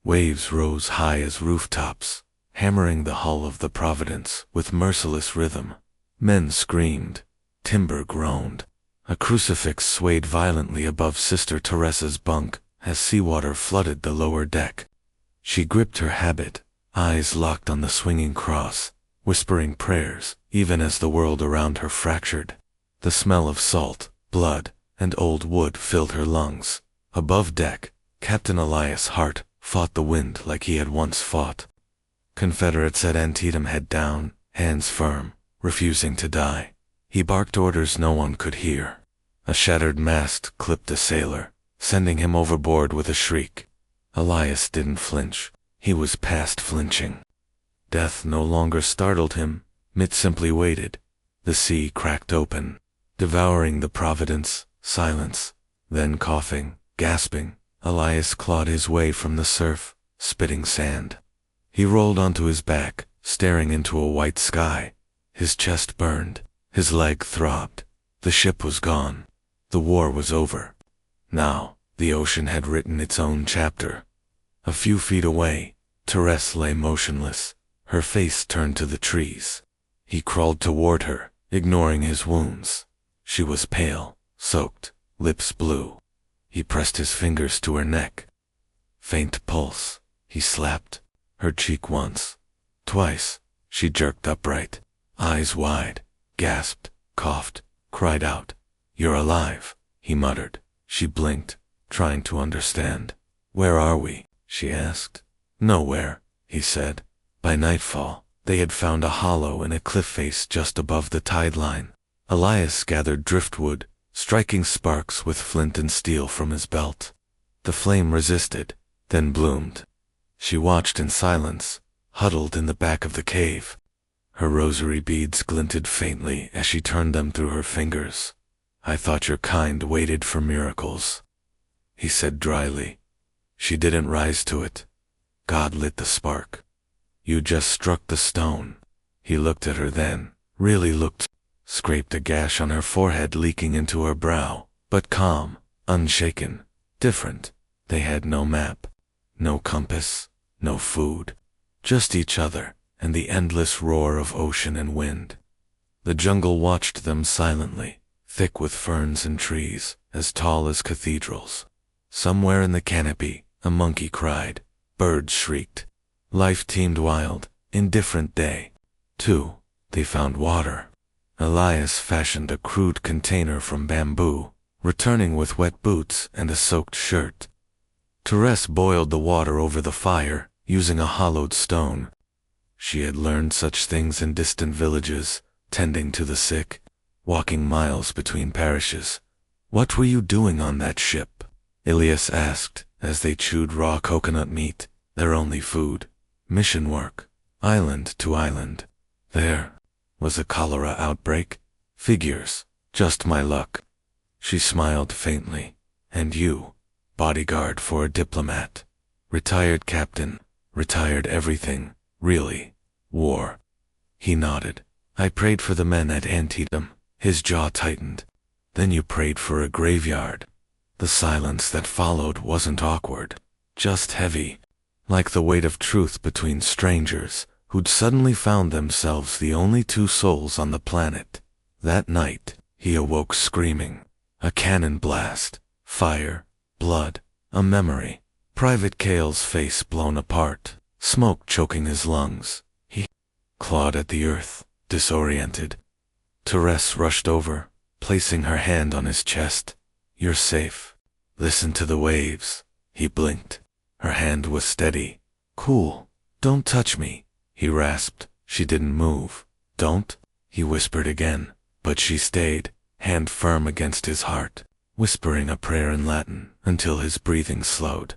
Waves rose high as rooftops, hammering the hull of the Providence with merciless rhythm. Men screamed. Timber groaned. A crucifix swayed violently above Sister Teresa's bunk as seawater flooded the lower deck. She gripped her habit, eyes locked on the swinging cross, whispering prayers even as the world around her fractured. The smell of salt, blood, and old wood filled her lungs. Above deck, Captain Elias Hart fought the wind like he had once fought. Confederates at Antietam head down, hands firm, refusing to die. He barked orders no one could hear. A shattered mast clipped a sailor, sending him overboard with a shriek. Elias didn't flinch. He was past flinching. Death no longer startled him. It simply waited. The sea cracked open, devouring the Providence. Silence. Then coughing, gasping, Elias clawed his way from the surf, spitting sand. He rolled onto his back, staring into a white sky. His chest burned. His leg throbbed. The ship was gone. The war was over. Now, the ocean had written its own chapter. A few feet away, Therese lay motionless, her face turned to the trees. He crawled toward her, ignoring his wounds. She was pale, soaked, lips blue. He pressed his fingers to her neck. Faint pulse. He slapped her cheek once. Twice. She jerked upright, eyes wide, gasped, coughed, cried out. "You're alive," he muttered. She blinked, trying to understand. "Where are we?" she asked. "Nowhere," he said. By nightfall, they had found a hollow in a cliff face just above the tide line. Elias gathered driftwood, striking sparks with flint and steel from his belt. The flame resisted, then bloomed. She watched in silence, huddled in the back of the cave. Her rosary beads glinted faintly as she turned them through her fingers. "I thought your kind waited for miracles," he said dryly. She didn't rise to it. God lit the spark. "You just struck the stone." He looked at her then, really looked, scraped a gash on her forehead leaking into her brow, but calm, unshaken, different. They had no map, no compass, no food, just each other and the endless roar of ocean and wind. The jungle watched them silently, thick with ferns and trees, as tall as cathedrals. Somewhere in the canopy, a monkey cried, birds shrieked. Life teemed wild, indifferent day. 2. They found water. Elias fashioned a crude container from bamboo, returning with wet boots and a soaked shirt. Therese boiled the water over the fire, using a hollowed stone. She had learned such things in distant villages, tending to the sick, walking miles between parishes. "What were you doing on that ship?" Elias asked, as they chewed raw coconut meat, their only food. "Mission work, island to island." "There was a cholera outbreak?" "Figures, just my luck." She smiled faintly. "And you?" "Bodyguard for a diplomat. Retired captain, retired everything, really. War." He nodded. "I prayed for the men at Antietam." His jaw tightened. "Then you prayed for a graveyard." The silence that followed wasn't awkward, just heavy, like the weight of truth between strangers who'd suddenly found themselves the only two souls on the planet. That night, he awoke screaming. A cannon blast, fire, blood, a memory. Private Cale's face blown apart, smoke choking his lungs. He clawed at the earth, disoriented. Therese rushed over, placing her hand on his chest. "You're safe. Listen to the waves." He blinked. Her hand was steady. "Cool. Don't touch me," he rasped. She didn't move. "Don't," he whispered again, but she stayed, hand firm against his heart, whispering a prayer in Latin until his breathing slowed.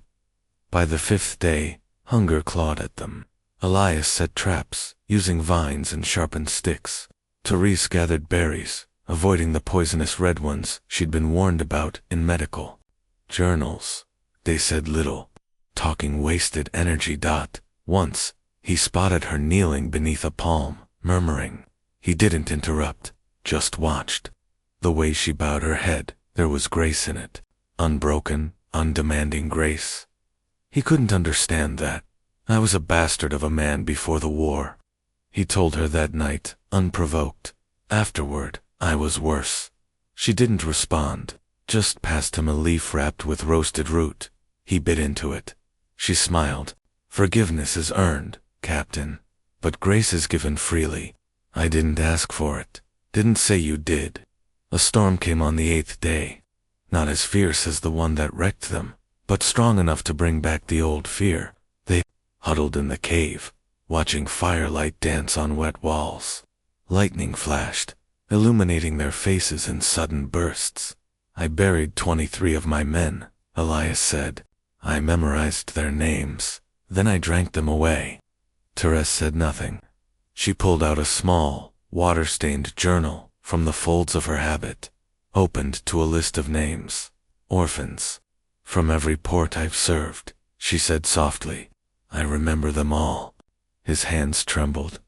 By the 5th day, hunger clawed at them. Elias set traps, using vines and sharpened sticks. Therese gathered berries, avoiding the poisonous red ones she'd been warned about in medical. Journals. They said little, talking wasted energy. Once, he spotted her kneeling beneath a palm, murmuring. He didn't interrupt, just watched. The way she bowed her head, there was grace in it. Unbroken, undemanding grace. He couldn't understand that. I was a bastard of a man before the war. He told her that night, unprovoked. Afterward, I was worse. She didn't respond, just passed him a leaf wrapped with roasted root. He bit into it. She smiled. Forgiveness is earned, Captain. But grace is given freely. I didn't ask for it. Didn't say you did. A storm came on the 8th day. Not as fierce as the one that wrecked them, but strong enough to bring back the old fear. They huddled in the cave, watching firelight dance on wet walls. Lightning flashed, illuminating their faces in sudden bursts. I buried 23 of my men, Elias said. I memorized their names. Then I drank them away. Therese said nothing. She pulled out a small, water-stained journal from the folds of her habit, opened to a list of names. Orphans. From every port I've served, she said softly. I remember them all. His hands trembled.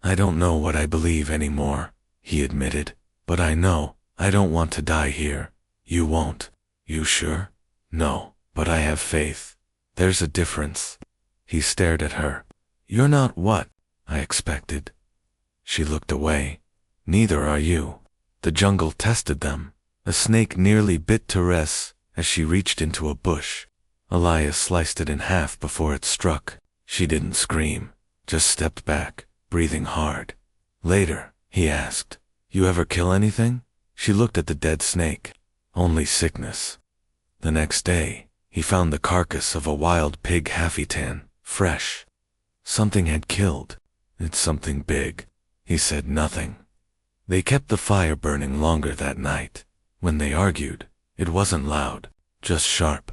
I don't know what I believe anymore, he admitted, but I know I don't want to die here. You won't. You sure? No, but I have faith. There's a difference. He stared at her. You're not what I expected. She looked away. Neither are you. The jungle tested them. A snake nearly bit Therese as she reached into a bush. Elias sliced it in half before it struck. She didn't scream, just stepped back, breathing hard. Later, he asked, You ever kill anything? She looked at the dead snake. Only sickness. The next day, he found the carcass of a wild pig half-eaten, fresh. Something had killed. It's something big. He said nothing. They kept the fire burning longer that night. When they argued, it wasn't loud, just sharp.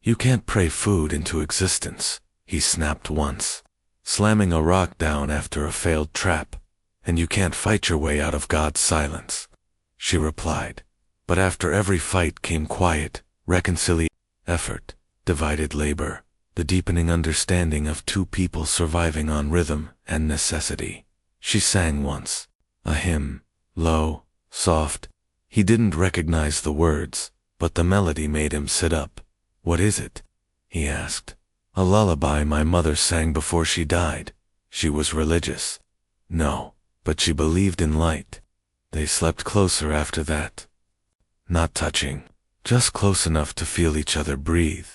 You can't pray food into existence, he snapped once, slamming a rock down after a failed trap. And you can't fight your way out of God's silence, she replied. But after every fight came quiet, reconciliation, effort, divided labor, the deepening understanding of two people surviving on rhythm and necessity. She sang once, a hymn, low, soft. He didn't recognize the words, but the melody made him sit up. What is it? He asked. A lullaby my mother sang before she died. She was religious. No, but she believed in light. They slept closer after that. Not touching, just close enough to feel each other breathe.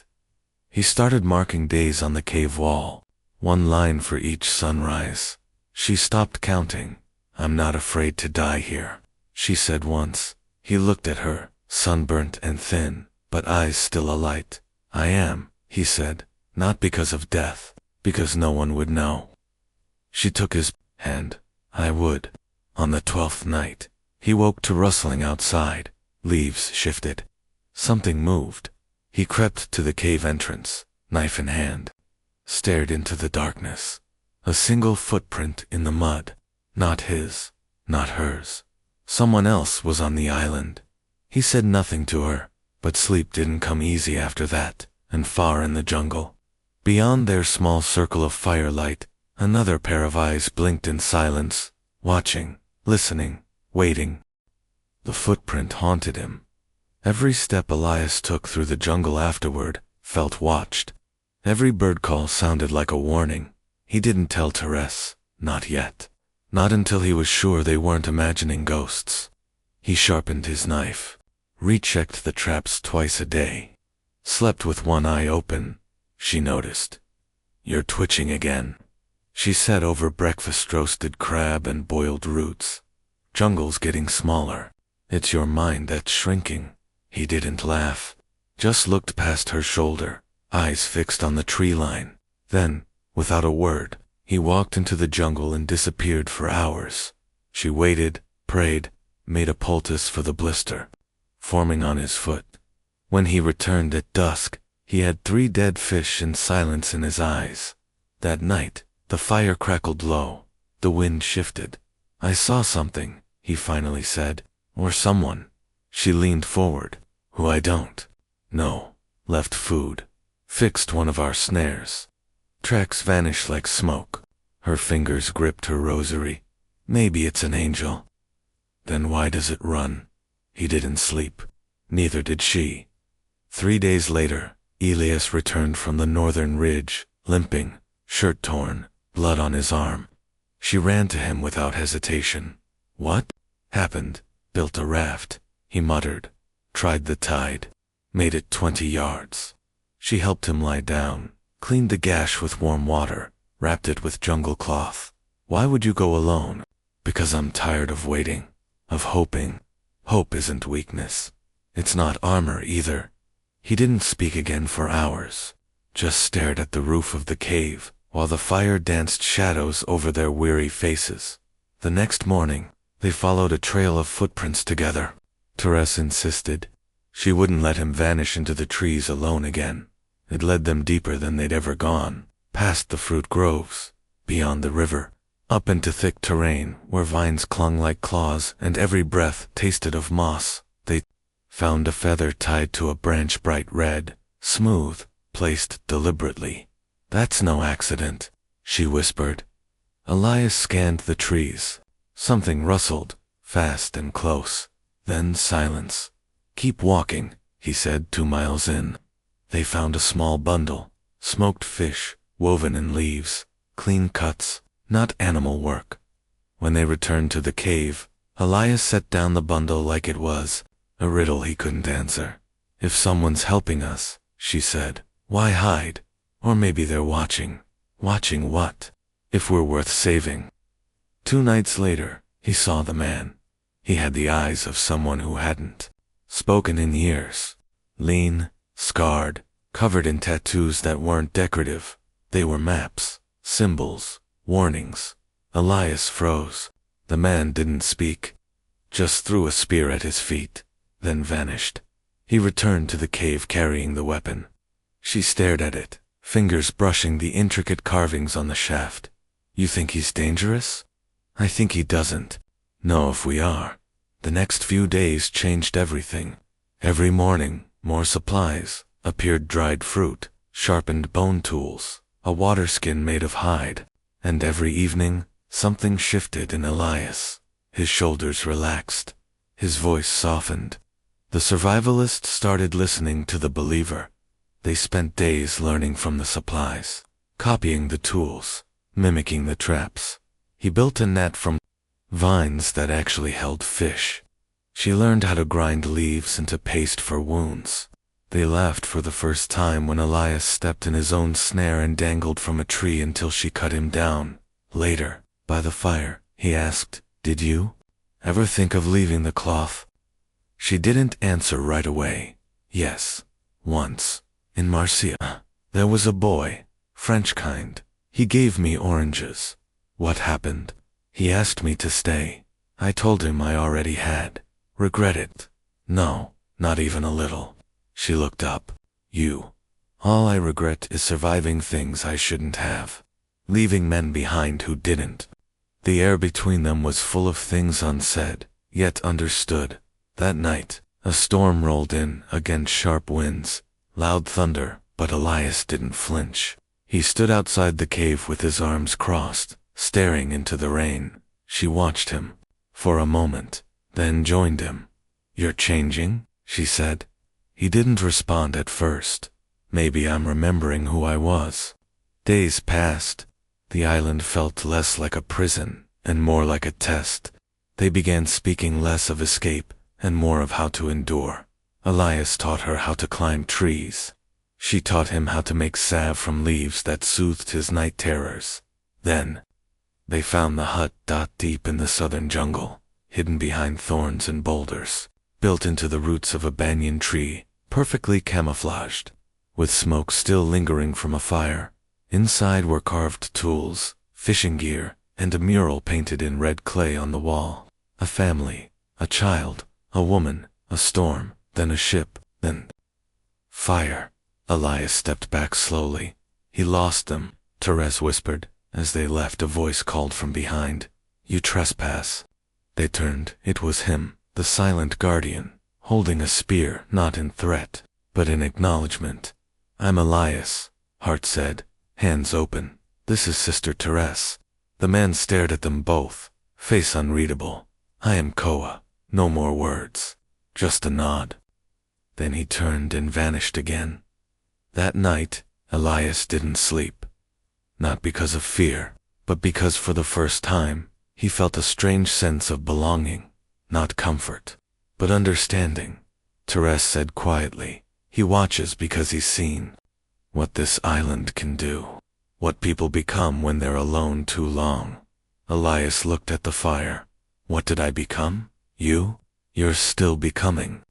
He started marking days on the cave wall, one line for each sunrise. She stopped counting. I'm not afraid to die here, she said once. He looked at her, sunburnt and thin, but eyes still alight. I am, he said, not because of death, because no one would know. She took his hand. I would. On the 12th night, he woke to rustling outside. Leaves shifted. Something moved. He crept to the cave entrance, knife in hand. Stared into the darkness. A single footprint in the mud. Not his. Not hers. Someone else was on the island. He said nothing to her, but sleep didn't come easy after that, and far in the jungle. Beyond their small circle of firelight, another pair of eyes blinked in silence, watching, listening, waiting. The footprint haunted him. Every step Elias took through the jungle afterward felt watched. Every bird call sounded like a warning. He didn't tell Therese, not yet. Not until he was sure they weren't imagining ghosts. He sharpened his knife, rechecked the traps twice a day. Slept with one eye open, she noticed. You're twitching again, she said over breakfast, roasted crab and boiled roots. Jungle's getting smaller. It's your mind that's shrinking. He didn't laugh, just looked past her shoulder, eyes fixed on the tree line. Then, without a word, he walked into the jungle and disappeared for hours. She waited, prayed, made a poultice for the blister, forming on his foot. When he returned at dusk, he had 3 dead fish and silence in his eyes. That night, the fire crackled low. The wind shifted. I saw something, he finally said. Or someone. She leaned forward. Who I don't. No. Left food. Fixed one of our snares. Tracks vanished like smoke. Her fingers gripped her rosary. Maybe it's an angel. Then why does it run? He didn't sleep. Neither did she. 3 days later, Elias returned from the northern ridge, limping, shirt torn, blood on his arm. She ran to him without hesitation. What happened? Built a raft, he muttered. Tried the tide. Made it 20 yards. She helped him lie down, cleaned the gash with warm water, wrapped it with jungle cloth. Why would you go alone? Because I'm tired of waiting, of hoping. Hope isn't weakness. It's not armor either. He didn't speak again for hours, just stared at the roof of the cave, while the fire danced shadows over their weary faces. The next morning, they followed a trail of footprints together. Therese insisted. She wouldn't let him vanish into the trees alone again. It led them deeper than they'd ever gone, past the fruit groves, beyond the river, up into thick terrain where vines clung like claws and every breath tasted of moss. They found a feather tied to a branch bright red, smooth, placed deliberately. That's no accident, she whispered. Elias scanned the trees. Something rustled, fast and close. Then silence. Keep walking, he said 2 miles in. They found a small bundle, smoked fish, woven in leaves, clean cuts, not animal work. When they returned to the cave, Elias set down the bundle like it was, a riddle he couldn't answer. If someone's helping us, she said, why hide? Or maybe they're watching. Watching what? If we're worth saving. 2 nights later, he saw the man. He had the eyes of someone who hadn't spoken in years. Lean, scarred, covered in tattoos that weren't decorative. They were maps, symbols, warnings. Elias froze. The man didn't speak, just threw a spear at his feet, then vanished. He returned to the cave carrying the weapon. She stared at it, fingers brushing the intricate carvings on the shaft. You think he's dangerous? I think he doesn't. No, if we are. The next few days changed everything. Every morning, more supplies, appeared dried fruit, sharpened bone tools, a water skin made of hide. And every evening, something shifted in Elias. His shoulders relaxed. His voice softened. The survivalist started listening to the believer. They spent days learning from the supplies, copying the tools, mimicking the traps. He built a net from vines that actually held fish. She learned how to grind leaves into paste for wounds. They laughed for the first time when Elias stepped in his own snare and dangled from a tree until she cut him down. Later, by the fire, he asked, Did you ever think of leaving the cloth? She didn't answer right away. Yes, once. In Marcia. There was a boy, French kind. He gave me oranges. What happened? He asked me to stay. I told him I already had. Regret it? No, not even a little. She looked up. You. All I regret is surviving things I shouldn't have. Leaving men behind who didn't. The air between them was full of things unsaid, yet understood. That night, a storm rolled in against sharp winds, loud thunder, but Elias didn't flinch. He stood outside the cave with his arms crossed, staring into the rain. She watched him for a moment, then joined him. You're changing, she said. He didn't respond at first. Maybe I'm remembering who I was. Days passed. The island felt less like a prison and more like a test. They began speaking less of escape and more of how to endure. Elias taught her how to climb trees. She taught him how to make salve from leaves that soothed his night terrors. Then, they found the hut deep in the southern jungle, hidden behind thorns and boulders, built into the roots of a banyan tree, perfectly camouflaged, with smoke still lingering from a fire. Inside were carved tools, fishing gear, and a mural painted in red clay on the wall. A family, a child, a woman, a storm, then a ship, then fire. Elias stepped back slowly. He lost them, Therese whispered. As they left, a voice called from behind. You trespass. They turned. It was him, the silent guardian, holding a spear, not in threat, but in acknowledgement. I'm Elias, Hart said, hands open. This is Sister Therese. The man stared at them both, face unreadable. I am Koa. No more words. Just a nod. Then he turned and vanished again. That night, Elias didn't sleep. Not because of fear, but because for the first time, he felt a strange sense of belonging, not comfort, but understanding. Therese said quietly, "He watches because he's seen what this island can do, what people become when they're alone too long." Elias looked at the fire. "What did I become? You? You're still becoming."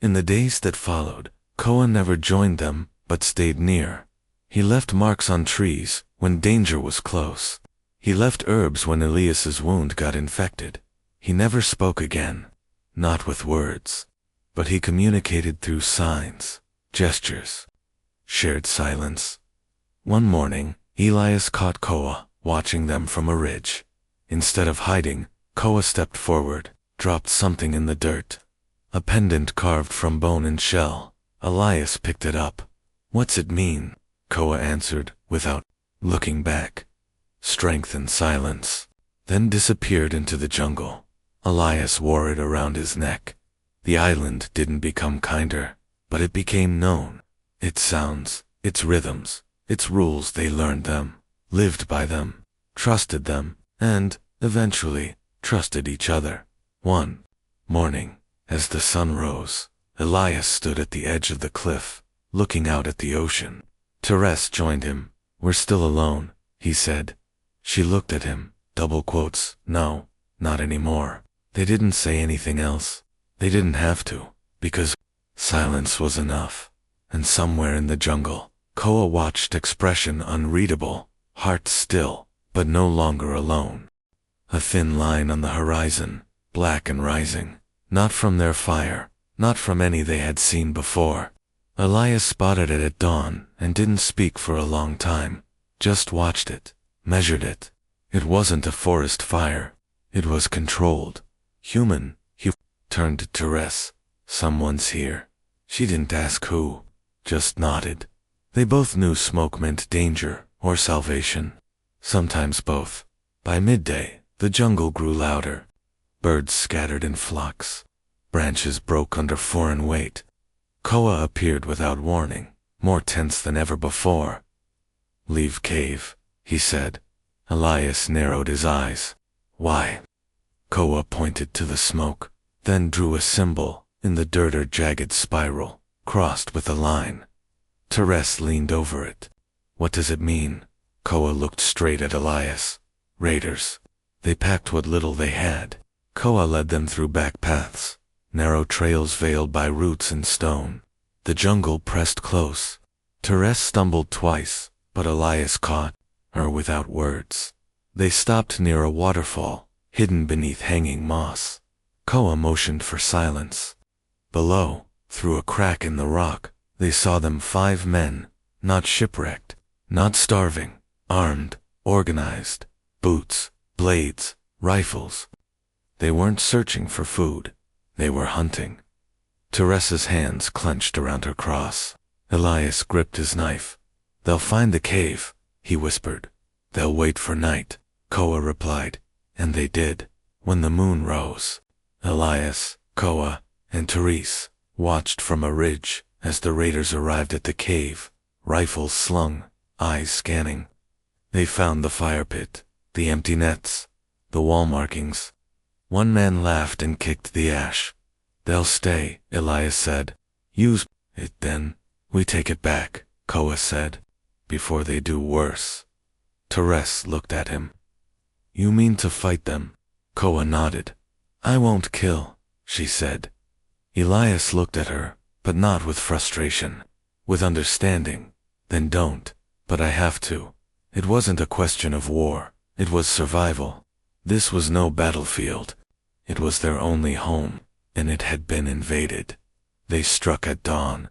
In the days that followed, Koa never joined them, but stayed near. He left marks on trees when danger was close. He left herbs when Elias's wound got infected. He never spoke again, not with words, but he communicated through signs, gestures, shared silence. One morning, Elias caught Koa watching them from a ridge. Instead of hiding, Koa stepped forward, dropped something in the dirt. A pendant carved from bone and shell. Elias picked it up. "What's it mean?" Koa answered, without looking back. "Strength and silence." Then disappeared into the jungle. Elias wore it around his neck. The island didn't become kinder, but it became known. Its sounds, its rhythms, its rules, they learned them, lived by them, trusted them, and, eventually, trusted each other. One morning, as the sun rose, Elias stood at the edge of the cliff, looking out at the ocean. Therese joined him. "We're still alone," he said. She looked at him, double quotes, "No, not anymore." They didn't say anything else. They didn't have to, because silence was enough. And somewhere in the jungle, Koa watched expression unreadable, heart still, but no longer alone. A thin line on the horizon, black and rising, not from their fire, not from any they had seen before. Elias spotted it at dawn and didn't speak for a long time, just watched it, measured it. It wasn't a forest fire. It was controlled. Human. He turned to Therese. "Someone's here." She didn't ask who, just nodded. They both knew smoke meant danger or salvation. Sometimes both. By midday, the jungle grew louder. Birds scattered in flocks. Branches broke under foreign weight. Koa appeared without warning, more tense than ever before. "Leave cave," he said. Elias narrowed his eyes. "Why?" Koa pointed to the smoke, then drew a symbol in the dirt, or jagged spiral, crossed with a line. Therese leaned over it. "What does it mean?" Koa looked straight at Elias. "Raiders. They packed what little they had." Koa led them through back paths, narrow trails veiled by roots and stone. The jungle pressed close. Therese stumbled twice, but Elias caught her without words. They stopped near a waterfall, hidden beneath hanging moss. Koa motioned for silence. Below, through a crack in the rock, they saw them 5 men, not shipwrecked, not starving, armed, organized, boots, blades, rifles. They weren't searching for food. They were hunting. Therese's hands clenched around her cross. Elias gripped his knife. "They'll find the cave," he whispered. "They'll wait for night," Koa replied. And they did. When the moon rose, Elias, Koa, and Therese watched from a ridge as the raiders arrived at the cave, rifles slung, eyes scanning. They found the fire pit, the empty nets, the wall markings. One man laughed and kicked the ash. "They'll stay," Elias said. "Use it then. We take it back," Koa said, "before they do worse." Therese looked at him. "You mean to fight them?" Koa nodded. "I won't kill," she said. Elias looked at her, but not with frustration, with understanding. "Then don't." "But I have to." It wasn't a question of war. It was survival. This was no battlefield. It was their only home, and it had been invaded. They struck at dawn.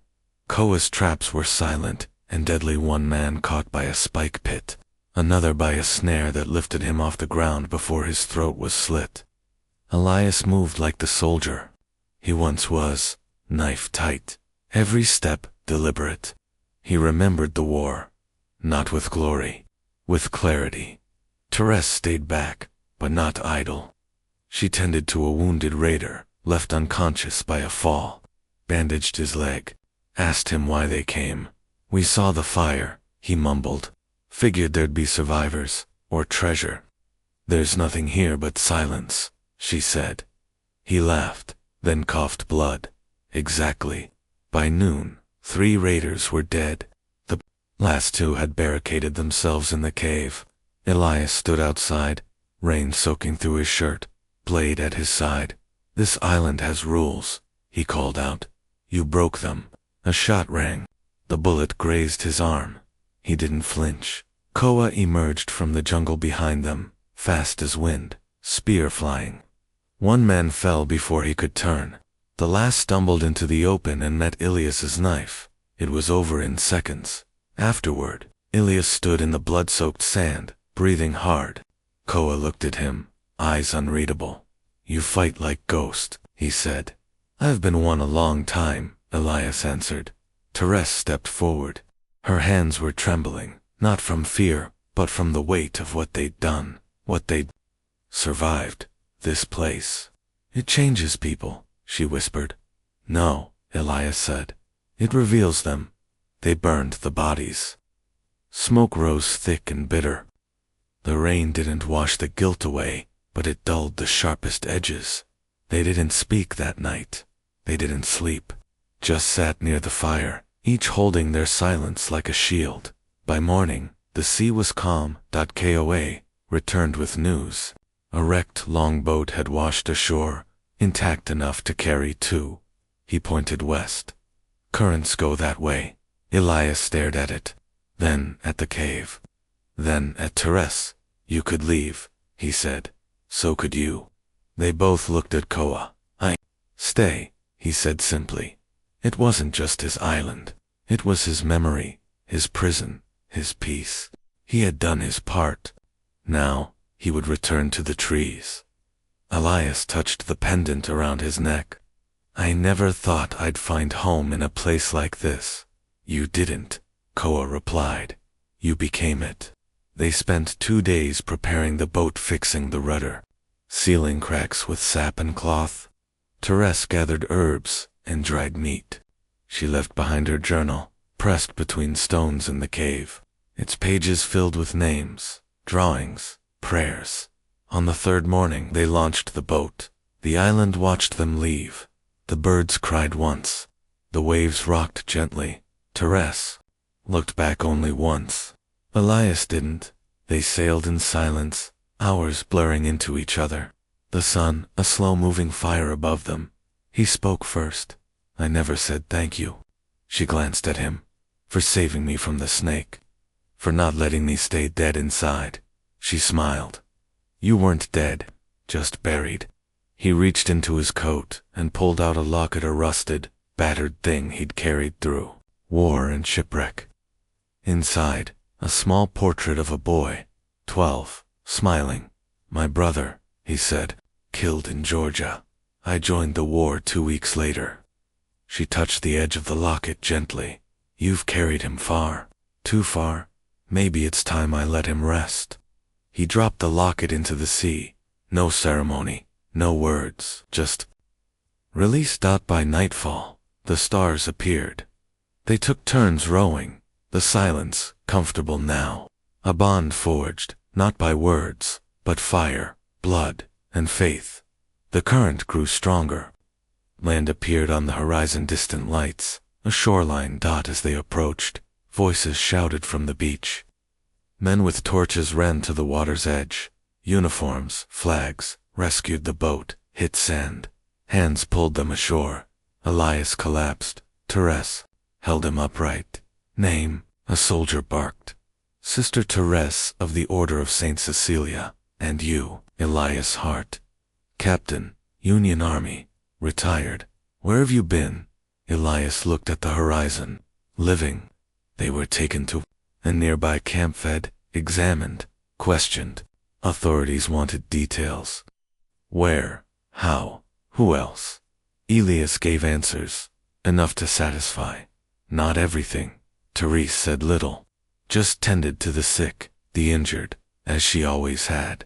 Koa's traps were silent and deadly. One man caught by a spike pit, another by a snare that lifted him off the ground before his throat was slit. Elias moved like the soldier he once was, knife tight, every step deliberate. He remembered the war, not with glory, with clarity. Therese stayed back, but not idle. She tended to a wounded raider, left unconscious by a fall, bandaged his leg, asked him why they came. We saw the fire, he mumbled. Figured there'd be survivors, or treasure. There's nothing here but silence, she said. He laughed, then coughed blood. Exactly. By noon, 3 raiders were dead. The last 2 had barricaded themselves in the cave. Elias stood outside, rain soaking through his shirt, blade at his side. This island has rules, he called out. You broke them. A shot rang. The bullet grazed his arm. He didn't flinch. Koa emerged from the jungle behind them, fast as wind, spear flying. 1 man fell before he could turn. The last stumbled into the open and met Ilias's knife. It was over in seconds. Afterward, Ilias stood in the blood-soaked sand, breathing hard. Koa looked at him, eyes unreadable. You fight like ghost, he said. I've been one a long time, Elias answered. Therese stepped forward. Her hands were trembling, not from fear, but from the weight of what they'd done, what they'd survived. This place. It changes people, she whispered. No, Elias said. It reveals them. They burned the bodies. Smoke rose thick and bitter. The rain didn't wash the guilt away, but it dulled the sharpest edges. They didn't speak that night. They didn't sleep. Just sat near the fire, each holding their silence like a shield. By morning, the sea was calm. Koa returned with news. A wrecked longboat had washed ashore, intact enough to carry 2. He pointed west. Currents go that way. Elias stared at it, then at the cave, then at Therese. You could leave, he said. So could you. They both looked at Koa. Stay, he said simply. It wasn't just his island. It was his memory, his prison, his peace. He had done his part. Now, he would return to the trees. Elias touched the pendant around his neck. I never thought I'd find home in a place like this. You didn't, Koa replied. You became it. They spent 2 days preparing the boat, fixing the rudder, sealing cracks with sap and cloth. Therese gathered herbs and dried meat. She left behind her journal, pressed between stones in the cave, its pages filled with names, drawings, prayers. On the 3rd morning they launched the boat. The island watched them leave. The birds cried once. The waves rocked gently. Therese looked back only once. Elias didn't. They sailed in silence, hours blurring into each other. The sun, a slow-moving fire above them. He spoke first. I never said thank you. She glanced at him. For saving me from the snake. For not letting me stay dead inside. She smiled. You weren't dead, just buried. He reached into his coat and pulled out a locket, a rusted, battered thing he'd carried through war and shipwreck. Inside, a small portrait of a boy, 12, smiling. My brother, he said, killed in Georgia. I joined the war 2 weeks later. She touched the edge of the locket gently. You've carried him far, too far. Maybe it's time I let him rest. He dropped the locket into the sea. No ceremony, no words, just release. By nightfall, the stars appeared. They took turns rowing, the silence comfortable now. A bond forged, not by words, but fire, blood, and faith. The current grew stronger. Land appeared on the horizon, distant lights, a shoreline dot as they approached. Voices shouted from the beach. Men with torches ran to the water's edge. Uniforms, flags, rescued the boat, hit sand. Hands pulled them ashore. Elias collapsed. Therese held him upright. Name, a soldier barked. Sister Therese of the Order of St. Cecilia. And you, Elias Hart. Captain, Union Army, retired. Where have you been? Elias looked at the horizon. Living. They were taken to a nearby camp, fed, examined, questioned. Authorities wanted details. Where? How? Who else? Elias gave answers. Enough to satisfy. Not everything. Therese said little. Just tended to the sick, the injured, as she always had.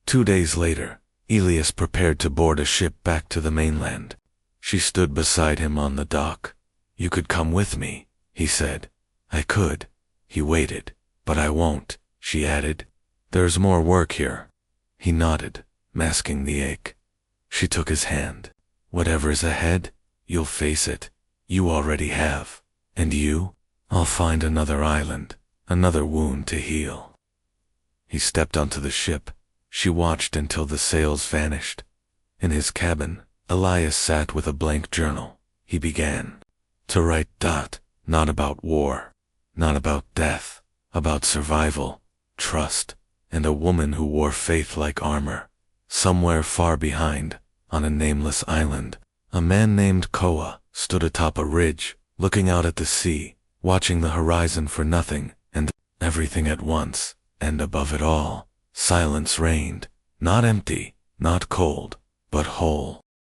2 days later, Elias prepared to board a ship back to the mainland. She stood beside him on the dock. You could come with me, he said. I could. He waited. But I won't, she added. There's more work here. He nodded, masking the ache. She took his hand. Whatever's ahead, you'll face it. You already have. And you? I'll find another island, another wound to heal. He stepped onto the ship. She watched until the sails vanished. In his cabin, Elias sat with a blank journal. He began to write. Not about war, not about death, about survival, trust, and a woman who wore faith like armor. Somewhere far behind, on a nameless island, a man named Koa stood atop a ridge, looking out at the sea, watching the horizon for nothing and everything at once, and above it all, silence reigned, not empty, not cold, but whole.